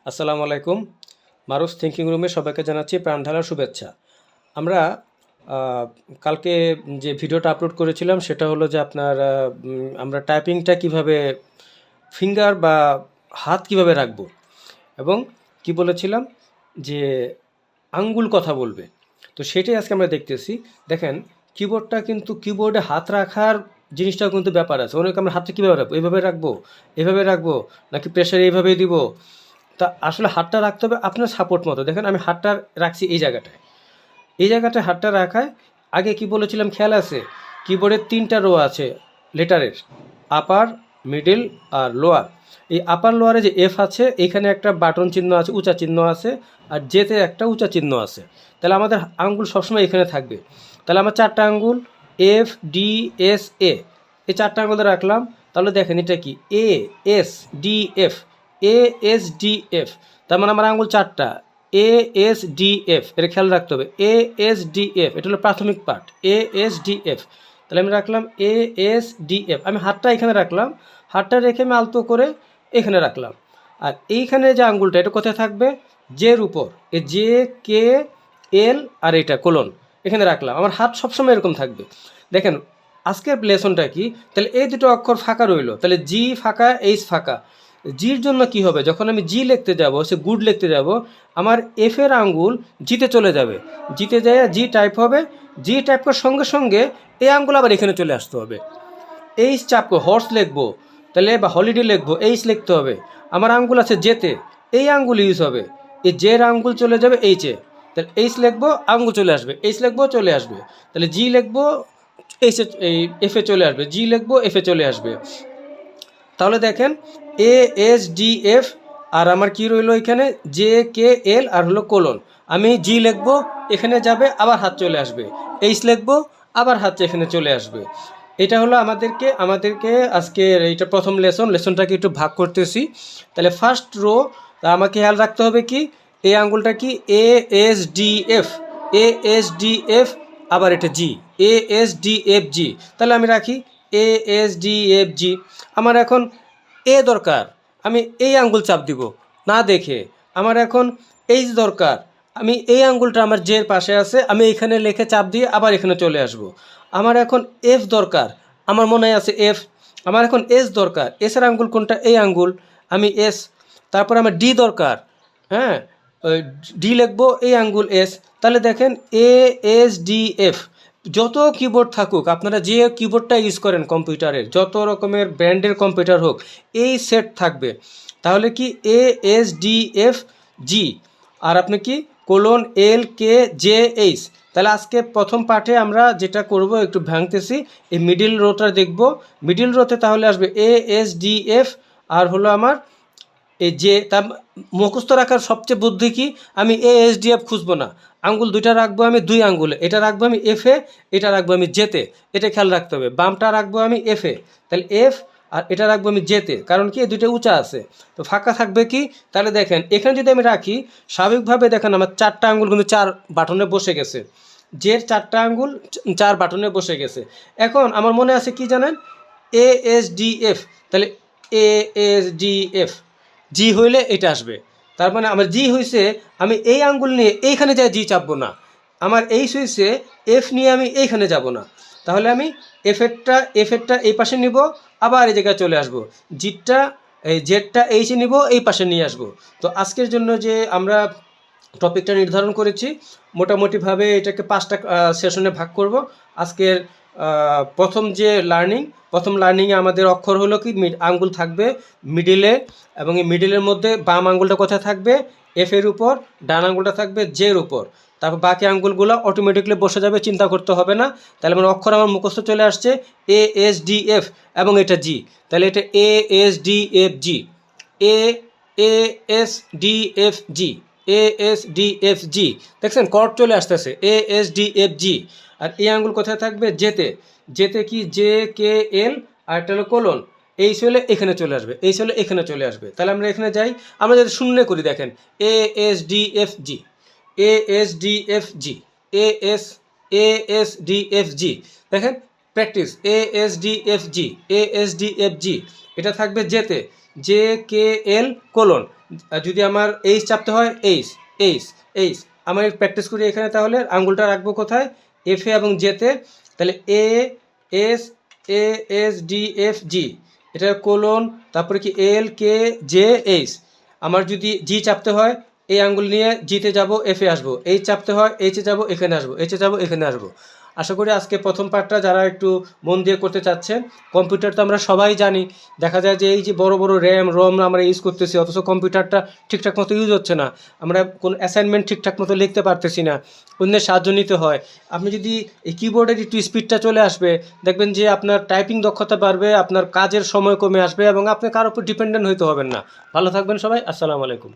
আসসালামু আলাইকুম। মারুফ থিঙ্কিং রুমে সবাইকে জানাচ্ছি প্রাণ ঢালার শুভেচ্ছা। আমরা কালকে যে ভিডিওটা আপলোড করেছিলাম সেটা হলো যে আপনার আমরা টাইপিংটা কিভাবে ফিঙ্গার বা হাত কিভাবে রাখবো, এবং কি বলেছিলাম যে আঙ্গুল কথা বলবে। তো সেটাই আজকে আমরা দেখতেছি। দেখেন, কিবোর্ডটা কিন্তু কিবোর্ডে হাত রাখার জিনিসটাও কিন্তু ব্যাপার আছে। অনেক আমরা হাতটা কীভাবে রাখবো, এইভাবে রাখবো, এভাবে রাখবো, নাকি প্রেশার এইভাবেই দিব। তা আসলে হাতটা রাখতে হবে আপনার সাপোর্ট মতো। দেখেন, আমি হাতটা রাখছি এই জায়গাটায়, এই জায়গাটায় হাতটা রাখায় আগে কি বলেছিলাম খেয়াল আছে? কিবোর্ডের 3টা রো আছে লেটারের, আপার, মিডিল আর লোয়ার। এই আপার লোয়ারে যে এফ আছে, এইখানে একটা বাটন চিহ্ন আছে, উঁচা চিহ্ন আছে, আর জেতে একটা উঁচা চিহ্ন আছে। তাহলে আমাদের আঙ্গুল সবসময় এখানে থাকবে। তাহলে আমার 4টা আঙ্গুল এফ, ডি, এস, এ, এই 4টা আঙ্গুলে রাখলাম। তাহলে দেখেন এটা কি এ, এস, ডি, এফ, এ, এস, ডি, এফ। তার মানে আমার আঙ্গুল 4টা, এ, এস, ডি, এফ। এটা খেয়াল রাখতে হবে, এ, এস, ডি, এফ। এটা হলো প্রাথমিক পার্ট, এ, এস, ডি, এফ। তাহলে আমি রাখলাম এ, এস, ডি, এফ। আমি হাতটা এখানে রাখলাম, হাতটা রেখে আমি আলতো করে এখানে রাখলাম। আর এইখানে যে আঙ্গুলটা, এটা কোথায় থাকবে? জের উপর, এ জে, কে, এল আর এটা কোলন, এখানে রাখলাম। আমার হাত সবসময় এরকম থাকবে। দেখেন আজকের লেসনটা কি, তাহলে এই দুটো অক্ষর ফাঁকা রইলো, তাহলে জি ফাঁকা, এইচ ফাঁকা। জির জন্য কি হবে? যখন আমি জি লিখতে যাব, সে গুড লিখতে যাব, আমার এফের আঙ্গুল জিতে চলে যাবে, জিতে যায় জি টাইপ হবে। জি টাইপ করার সঙ্গে সঙ্গে এই আঙ্গুল আবার এখানে চলে আসতে হবে। এইচ চাপ করে হর্স লিখবো, তাহলে বা হলিডে লিখবো, এইচ লিখতে হবে। আমার আঙ্গুল আছে জেতে, এই আঙ্গুল ইউজ হবে। এই জের আঙ্গুল চলে যাবে এইচে, তাহলে এইচ লিখবো, আঙ্গুল চলে আসবে, এইচ লিখবো, চলে আসবে। তাহলে জি লিখবো, এইচে, এই এফে চলে আসবে, জি লিখবো, এফে চলে আসবে। তাহলে দেখেন এ, এস, ডি, এফ, আর আমার কি রইলো এখানে জে, কে, এল আর হলো কোলন। আমি জি লিখবো, এখানে যাবে, আবার হাত চলে আসবে। এইচ লিখবো, আবার হাত এখানে চলে আসবে। এটা হলো আমাদেরকে আজকের এইটা প্রথম লেসনটাকে একটু ভাগ করতেছি। তাহলে ফার্স্ট রো, আমাকে খেয়াল রাখতে হবে কি এই আঙ্গুলটা কি এ, এস, ডি, এফ, এ, এস, ডি, এফ, আবার এটা জি, এ, এস, ডি, এফ, জি। তাহলে আমি রাখি এ, এস, ডি, এফ, জি। আমার এখন এ দরকার, আমি এই আঙ্গুল চাপ দিব না দেখে। আমার এখন এইচ দরকার, আমি এই আঙ্গুলটা আমার জের পাশে আছে, আমি এখানে লিখে চাপ দিয়ে আবার এখানে চলে আসব। আমার এখন এফ দরকার, আমার মনে আছে এফ। আমার এখন এস দরকার, এসের আঙ্গুল কোনটা? এই আঙ্গুল, আমি এস। তারপর আমার ডি দরকার, হ্যাঁ, ডি লিখবো, এই আঙ্গুল এস। তাহলে দেখেন এ, এস, ডি, এফ। যত কিবোর্ড থাকুক, আপনারা যে কিবোর্ডটা ইউজ করেন কম্পিউটারের, যত রকমের ব্র্যান্ডের কম্পিউটার হোক, এই সেট থাকবে। তাহলে কি এ, এস, ডি, এফ, জি, আর আপনি কি কোলন, এল, কে, জে, এইচ। তাহলে আজকে প্রথম পার্টে আমরা যেটা করব, একটু ভাঙতেছি, এই মিডিল রোটা দেখব। মিডিল রোতে তাহলে আসবে এ, এস, ডি, এফ, আর হলো আমার এই যে তার মুখস্থ রাখার সবচেয়ে বুদ্ধি কি, আমি এ, এস, ডি, এফ খুঁজবো না, আঙ্গুল দুইটা রাখবো আমি দুই আঙ্গুলে, এটা রাখবো আমি এফে, এটা রাখবো আমি জেতে। এটা খেয়াল রাখতে হবে, বামটা রাখবো আমি এফে, তাহলে এফ, আর এটা রাখবো আমি জেতে। কারণ কি এই দুইটা উঁচা আছে, তো ফাঁকা থাকবে কি? তাহলে দেখেন এখানে যদি আমি রাখি, স্বাভাবিকভাবে দেখেন আমার 4টা আঙ্গুল কিন্তু 4 বাটনে বসে গেছে, জের 4টা আঙ্গুল 4 বাটনে বসে গেছে। এখন আমার মনে আছে কি জানেন, এ, এস, ডি, এফ। তাহলে এ, এস, ডি, এফ, জি হইলে এটা আসবে। তার মানে আমার জি হয়েছে, আমি এই আঙ্গুল নিয়ে এইখানে যাই জি চাপবো না। আমার এইচ হয়েছে, এফ নিয়ে আমি এইখানে যাব না। তাহলে আমি এফেরটা এই পাশে নিব, আবার এই জায়গায় চলে আসব। জিটটা, এই জেডটা এইচে নিব, এই পাশে নিয়ে আসব। তো আজকের জন্য যে আমরা টপিকটা নির্ধারণ করেছি, মোটামুটিভাবে এটাকে 5টা সেশনে ভাগ করব। আজকের প্রথম লার্নিংয়ে আমাদের অক্ষর হলো কি আঙ্গুল থাকবে মিডিলে, এবং এই মিডিলের মধ্যে বাম আঙ্গুলটা কোথায় থাকবে? এফের উপর, ডান আঙ্গুলটা থাকবে জের উপর। তারপর বাকি আঙ্গুলগুলো অটোমেটিকলি বসে যাবে, চিন্তা করতে হবে না। তাহলে আমার অক্ষর আমার মুখস্থ চলে আসছে এ, এস, ডি, এফ, এবং এটা জি। তাহলে এটা এ, এস, ডি, এফ, জি, এ, এ, এস, ডি, এফ, জি, এ, এস, ডি, এফ, জি। দেখছেন কর্ড চলে আসতেছে, এ, এস, ডি, এফ, জি। আর এই আঙ্গুল কোথায় থাকবে? জেতে। জেতে কি জে, কে, এল, আর একটা হলো কোলন। এইচ হলে এখানে চলে আসবে, এইচ হলে এখানে চলে আসবে। তাহলে আমরা এখানে যাই, আমরা যদি শূন্য করি, দেখেন এ, এস, ডি, এফ, জি, এ, এস, ডি, এফ, জি, এ, এস, এ, এস, ডি, এফ, জি। দেখেন প্র্যাকটিস, এ, এস, ডি, এফ, জি, এ, এস, ডি, এফ, জি। এটা থাকবে জেতে, জে, কে, এল, কোলন। যদি আমার এইচ চাপতে হয় এইচ এইচ এইচ, আমি প্র্যাকটিস করি এখানে, তাহলে আঙ্গুলটা রাখবো কোথায়, এফ এ এবং জেতে, তাহলে A S A S D F G, এটা কোলন, তারপরে কি এল কে জে এইচ। আমার যদি জি চাপতে হয় এই আঙ্গুল নিয়ে জিতে যাব, এফে আসবো, এইচ চাপতে হয় এইচে যাব, এখানে আসবো, এইচে যাব, এখানে আসবো। আশা করি আজকে প্রথম পার্টটা যারা একটু মন দিয়ে করতে চাচ্ছেন, কম্পিউটার তো আমরা সবাই জানি, দেখা যায় যে এই যে বড় বড় র্যাম রম আমরা ইউজ করতেছি, অথচ কম্পিউটারটা ঠিকঠাক মতো ইউজ হচ্ছে না, আমরা কোনো অ্যাসাইনমেন্ট ঠিকঠাক মতো লিখতে পারতেছি না, অন্যের সাহায্য নিতে হয়। আপনি যদি এই কিবোর্ডের একটু স্পিডটা চলে আসবে, দেখবেন যে আপনার টাইপিং দক্ষতা বাড়বে, আপনার কাজের সময় কমে আসবে এবং আপনি কারোর উপর ডিপেন্ডেন্ট হইতে হবেন না। ভালো থাকবেন সবাই, আসসালামু আলাইকুম।